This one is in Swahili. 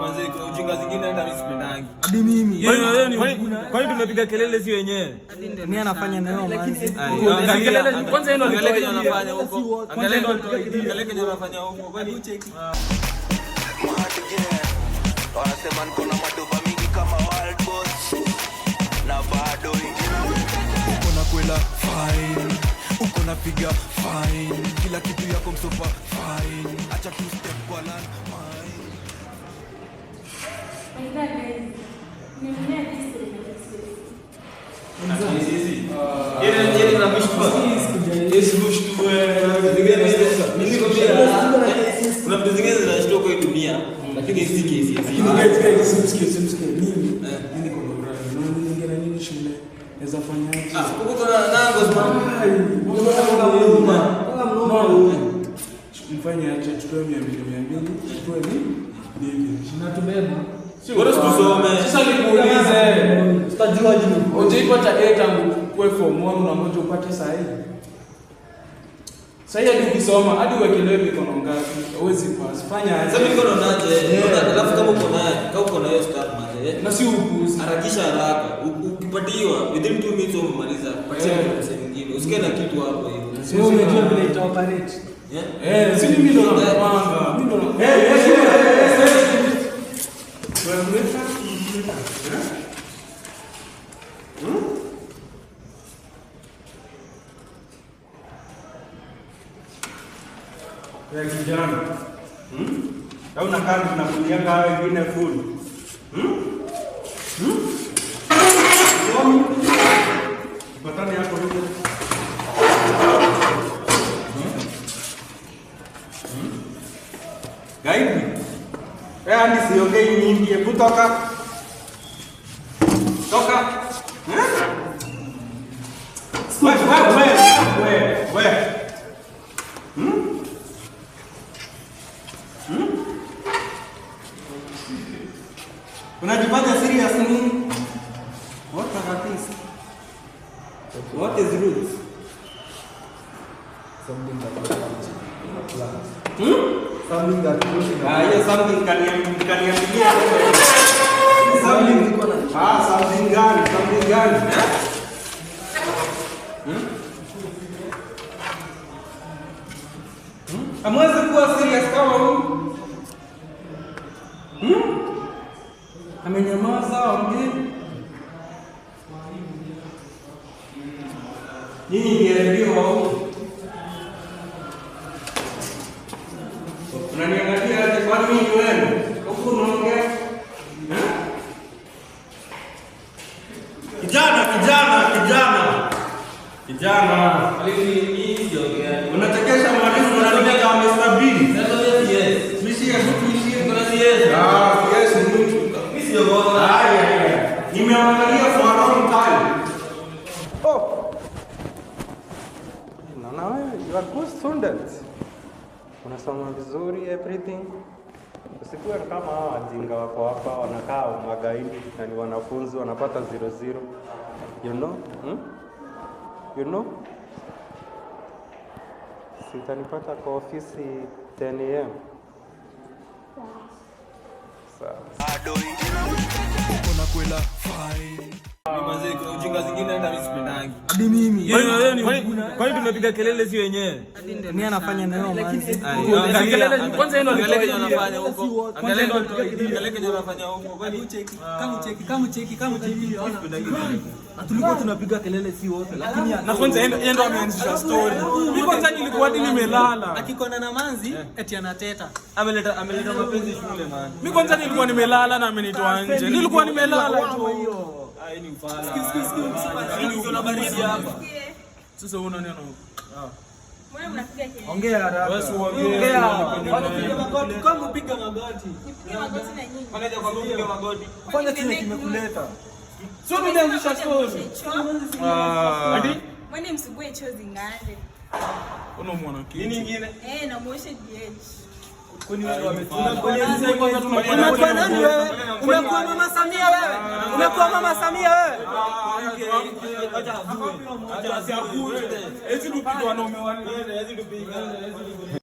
manze ujinga zingine hata mimi sipendangi. Hadi mimi. Kwani tumepiga kelele si wenyewe? Mimi anafanya nayo manzi. Kelele kwanza yeye ndo angalia anafanya huko. Angalia kenye anafanya huko. Kwani ucheki? Wanasema niko na madoba mingi kama wild boss. Na bado uko na kwela fine. Uko na piga fine. Kila kitu yako msopa fine. Acha tu step kwa land mine. Mfanya acha chukue 200 chukue ni tunatubeba. Bora tusome. Sasa nikuulize, utajua jibu. Ujaipata A tangu kwa form 1 na moja upate saa hii. Sasa hadi ukisoma hadi uwekelewe mikono ngapi? Huwezi pass. Fanya aje. Sasa mikono naje. Alafu kama uko naye, kama uko nayo start maze. Na si upuuzi. Harakisha haraka. Ukipatiwa within 2 minutes umemaliza. Patia pesa nyingine. Usikae na kitu hapo hivyo. Sio umejua vile ita operate. Si mimi ndo napanga. Mimi ndo ya kijana. Au unakaa tunakulianga wengine food. Patani yako hiyo. Gaidi. Hadi siongei nyingi, hebu toka. Toka. Wewe. Unajipata serious nini? What are these? What is roots? Something that Something that yes, something kaniambia. Something gani? Amweze kuwa serious kama huyu. Amenyamaza ongea. Nini ndio wao? Unaniangalia aje kwa nini wewe? Huko unaongea? Kijana. Mimi siongea. Unachekesha mwalimu unaniambia kama Mr. Bean. Yes. Mimi si kuishia Kuna yes. yes Mimi siongea. Haya. Nimeangalia for a long time. Naona wewe you are good student. Unasoma vizuri everything. Usikuwe kama hao wajinga wako hapa wanakaa magaidi na ni wanafunzi wanapata 00. You know? You know? Sitanipata kwa ofisi 10 am. Bado uko na kwela fine. Manze ujinga zingine hata mimi sipendangi. Hadi mimi. Kwani tumepiga kelele si wenyewe? Mimi anafanya nayo manzi. Kelele kwanza yeye ndo angalia anafanya huko. Angalia kenye anafanya huko. Kwani ucheki? Kama ucheki. Tulikuwa tunapiga kelele si wote. Lakini na kwanza yeye ndo ameanzisha story. Mimi kwanza nilikuwa hadi nimelala. akikona na manzi eti anateta. Ameleta mapenzi shule man. Mimi kwanza nilikuwa nimelala na amenitoa nje. Nilikuwa nimelala tu. Ai ni ufala. Sikia una baridi hapa. Sasa unaona neno. Mbona mnapiga kelele? Ongea haraka. Wewe si uongee. Ongea. Wanapiga magoti. Kama upiga magoti. Nipige magoti na nyinyi. Wanaja kwa kupiga magoti. Fanya kile kimekuleta. Sio mimi naanzisha story. Hadi Mwende msugue chozi ngande. unamwona kitu. Nini nyingine? Na muoshe DH. Kwani wale wametuna Unakuwa nani wewe? Unakuwa mama Samia wewe? Unakuwa mama Samia wewe? Acha asiakuje. Eti tupigwa wanaume wanne. Eti tupigane.